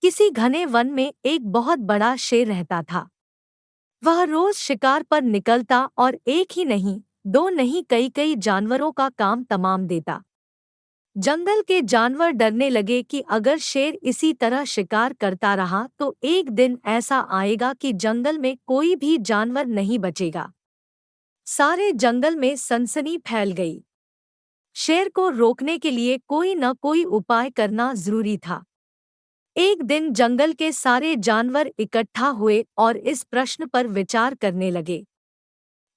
किसी घने वन में एक बहुत बड़ा शेर रहता था। वह रोज शिकार पर निकलता और एक ही नहीं, दो नहीं, कई कई जानवरों का काम तमाम देता। जंगल के जानवर डरने लगे कि अगर शेर इसी तरह शिकार करता रहा तो एक दिन ऐसा आएगा कि जंगल में कोई भी जानवर नहीं बचेगा। सारे जंगल में सनसनी फैल गई। शेर को रोकने के लिए कोई न कोई उपाय करना जरूरी था। एक दिन जंगल के सारे जानवर इकट्ठा हुए और इस प्रश्न पर विचार करने लगे।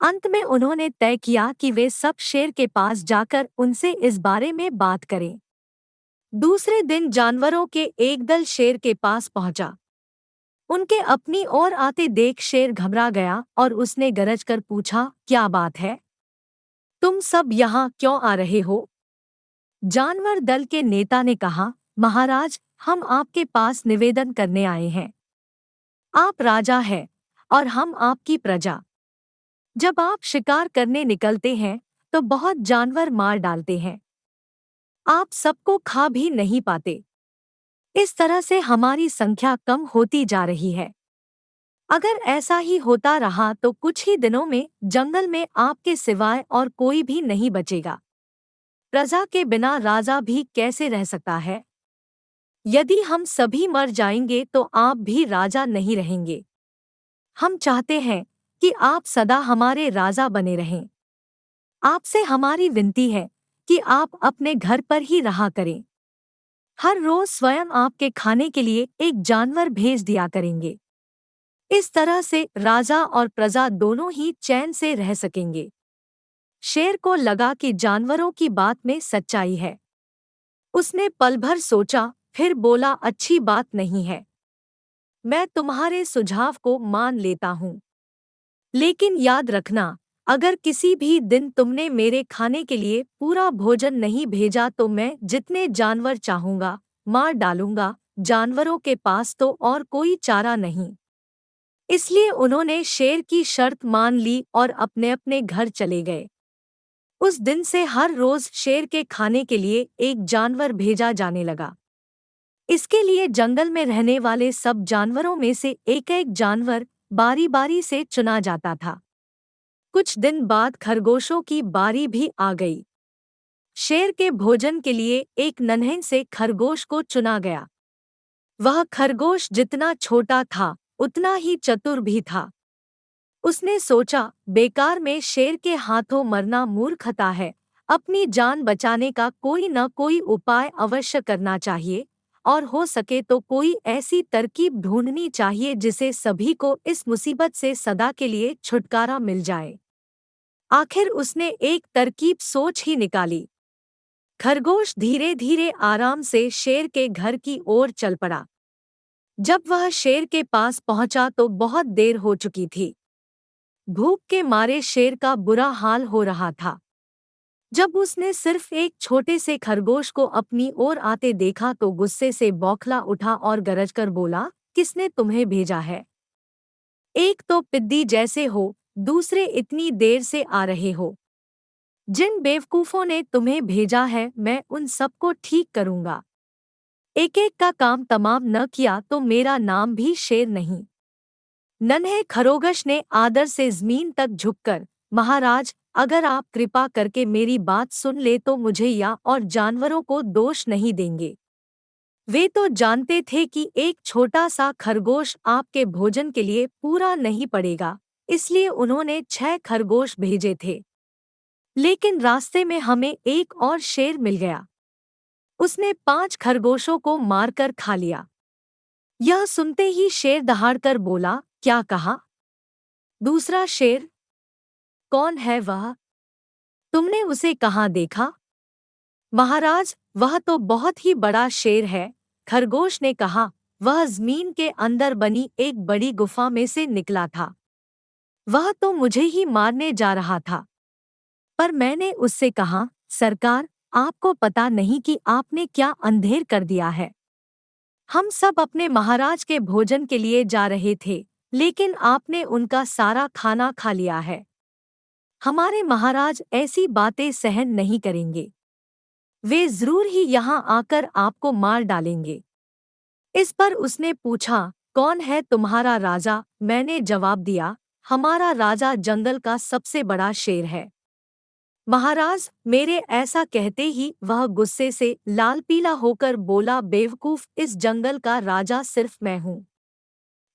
अंत में उन्होंने तय किया कि वे सब शेर के पास जाकर उनसे इस बारे में बात करें। दूसरे दिन जानवरों के एक दल शेर के पास पहुंचा। उनके अपनी ओर आते देख शेर घबरा गया और उसने गरज कर पूछा, क्या बात है? तुम सब यहाँ क्यों आ रहे हो? जानवर दल के नेता ने कहा, महाराज, हम आपके पास निवेदन करने आए हैं। आप राजा हैं और हम आपकी प्रजा। जब आप शिकार करने निकलते हैं तो बहुत जानवर मार डालते हैं। आप सबको खा भी नहीं पाते। इस तरह से हमारी संख्या कम होती जा रही है। अगर ऐसा ही होता रहा तो कुछ ही दिनों में जंगल में आपके सिवाय और कोई भी नहीं बचेगा। प्रजा के बिना राजा भी कैसे रह सकता है? यदि हम सभी मर जाएंगे तो आप भी राजा नहीं रहेंगे। हम चाहते हैं कि आप सदा हमारे राजा बने रहें। आपसे हमारी विनती है कि आप अपने घर पर ही रहा करें। हर रोज स्वयं आपके खाने के लिए एक जानवर भेज दिया करेंगे। इस तरह से राजा और प्रजा दोनों ही चैन से रह सकेंगे। शेर को लगा कि जानवरों की बात में सच्चाई है। उसने पल भर सोचा, फिर बोला, अच्छी बात नहीं है। मैं तुम्हारे सुझाव को मान लेता हूँ। लेकिन याद रखना, अगर किसी भी दिन तुमने मेरे खाने के लिए पूरा भोजन नहीं भेजा तो मैं जितने जानवर चाहूंगा मार डालूंगा। जानवरों के पास तो और कोई चारा नहीं। इसलिए उन्होंने शेर की शर्त मान ली और अपने अपने घर चले गए। उस दिन से हर रोज शेर के खाने के लिए एक जानवर भेजा जाने लगा। इसके लिए जंगल में रहने वाले सब जानवरों में से एक एक जानवर बारी बारी से चुना जाता था। कुछ दिन बाद खरगोशों की बारी भी आ गई। शेर के भोजन के लिए एक नन्हे से खरगोश को चुना गया। वह खरगोश जितना छोटा था उतना ही चतुर भी था। उसने सोचा, बेकार में शेर के हाथों मरना मूर्खता है। अपनी जान बचाने का कोई न कोई उपाय अवश्य करना चाहिए और हो सके तो कोई ऐसी तरकीब ढूंढनी चाहिए जिसे सभी को इस मुसीबत से सदा के लिए छुटकारा मिल जाए। आखिर उसने एक तरकीब सोच ही निकाली। खरगोश धीरे धीरे आराम से शेर के घर की ओर चल पड़ा। जब वह शेर के पास पहुंचा तो बहुत देर हो चुकी थी। भूख के मारे शेर का बुरा हाल हो रहा था। जब उसने सिर्फ एक छोटे से खरगोश को अपनी ओर आते देखा तो गुस्से से बौखला उठा और गरजकर बोला, किसने तुम्हें भेजा है? एक तो पिद्दी जैसे हो, दूसरे इतनी देर से आ रहे हो। जिन बेवकूफों ने तुम्हें भेजा है मैं उन सबको ठीक करूंगा। एक एक का काम तमाम न किया तो मेरा नाम भी शेर नहीं। नन्हे खरगोश ने आदर से जमीन तक झुककर, महाराज, अगर आप कृपा करके मेरी बात सुन ले तो मुझे या और जानवरों को दोष नहीं देंगे। वे तो जानते थे कि एक छोटा सा खरगोश आपके भोजन के लिए पूरा नहीं पड़ेगा, इसलिए उन्होंने 6 खरगोश भेजे थे। लेकिन रास्ते में हमें एक और शेर मिल गया। उसने 5 खरगोशों को मारकर खा लिया। यह सुनते ही शेर दहाड़कर बोला, क्या कहा? दूसरा शेर? कौन है वह? तुमने उसे कहाँ देखा? महाराज, वह तो बहुत ही बड़ा शेर है। खरगोश ने कहा, वह जमीन के अंदर बनी एक बड़ी गुफा में से निकला था। वह तो मुझे ही मारने जा रहा था। पर मैंने उससे कहा, सरकार, आपको पता नहीं कि आपने क्या अंधेर कर दिया है। हम सब अपने महाराज के भोजन के लिए जा रहे थे, लेकिन आपने उनका सारा खाना खा लिया है। हमारे महाराज ऐसी बातें सहन नहीं करेंगे। वे जरूर ही यहाँ आकर आपको मार डालेंगे। इस पर उसने पूछा, कौन है तुम्हारा राजा? मैंने जवाब दिया, हमारा राजा जंगल का सबसे बड़ा शेर है। महाराज, मेरे ऐसा कहते ही वह गुस्से से लाल पीला होकर बोला, बेवकूफ, इस जंगल का राजा सिर्फ मैं हूँ।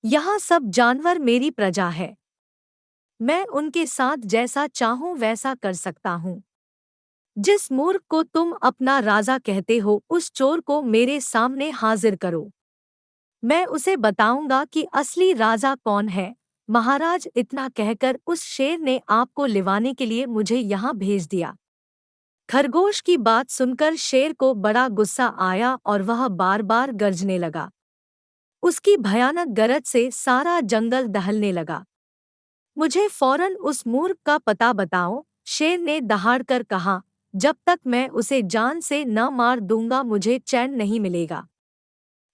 यहाँ सब जानवर मेरी प्रजा है। मैं उनके साथ जैसा चाहूं वैसा कर सकता हूँ। जिस मूर्ख को तुम अपना राजा कहते हो, उस चोर को मेरे सामने हाजिर करो। मैं उसे बताऊंगा कि असली राजा कौन है। महाराज, इतना कहकर उस शेर ने आपको लिवाने के लिए मुझे यहाँ भेज दिया। खरगोश की बात सुनकर शेर को बड़ा गुस्सा आया और वह बार बार गरजने लगा। उसकी भयानक गरज से सारा जंगल दहलने लगा। मुझे फौरन उस मूर्ख का पता बताओ, शेर ने दहाड़कर कहा। जब तक मैं उसे जान से न मार दूंगा मुझे चैन नहीं मिलेगा।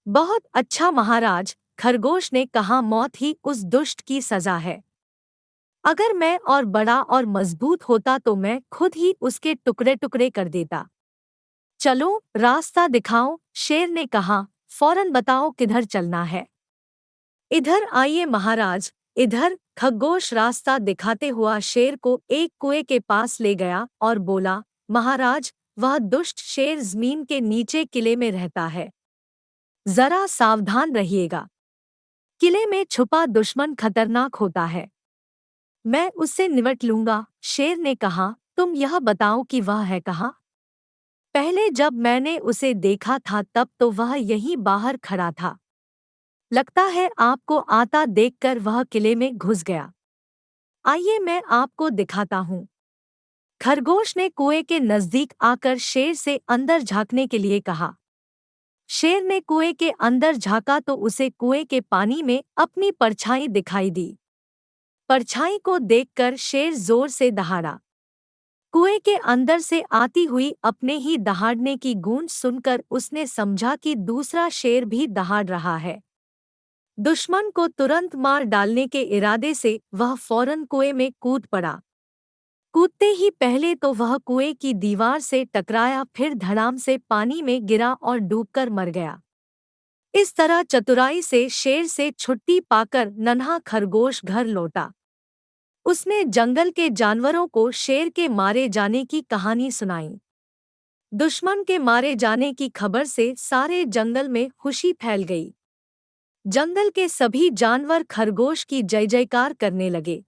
बहुत अच्छा महाराज, खरगोश ने कहा, मौत ही उस दुष्ट की सजा है। अगर मैं और बड़ा और मजबूत होता तो मैं खुद ही उसके टुकड़े टुकड़े कर देता। चलो, रास्ता दिखाओ, शेर ने कहा। फौरन बताओ किधर चलना है। इधर आइए महाराज, इधर। खरगोश रास्ता दिखाते हुआ शेर को एक कुएं के पास ले गया और बोला, महाराज, वह दुष्ट शेर जमीन के नीचे किले में रहता है। जरा सावधान रहिएगा। किले में छुपा दुश्मन खतरनाक होता है। मैं उससे निपट लूंगा। शेर ने कहा, तुम यह बताओ कि वह है कहाँ? पहले जब मैंने उसे देखा था तब तो वह यहीं बाहर खड़ा था। लगता है आपको आता देखकर वह किले में घुस गया। आइए मैं आपको दिखाता हूँ। खरगोश ने कुएं के नजदीक आकर शेर से अंदर झांकने के लिए कहा। शेर ने कुएं के अंदर झांका तो उसे कुएं के पानी में अपनी परछाई दिखाई दी। परछाई को देखकर शेर जोर से दहाड़ा। कुएं के अंदर से आती हुई अपने ही दहाड़ने की गूंज सुनकर उसने समझा कि दूसरा शेर भी दहाड़ रहा है। दुश्मन को तुरंत मार डालने के इरादे से वह फौरन कुएं में कूद पड़ा। कूदते ही पहले तो वह कुएं की दीवार से टकराया, फिर धड़ाम से पानी में गिरा और डूबकर मर गया। इस तरह चतुराई से शेर से छुट्टी पाकर नन्हा खरगोश घर लौटा। उसने जंगल के जानवरों को शेर के मारे जाने की कहानी सुनाई। दुश्मन के मारे जाने की खबर से सारे जंगल में खुशी फैल गई। जंगल के सभी जानवर खरगोश की जय जयकार करने लगे।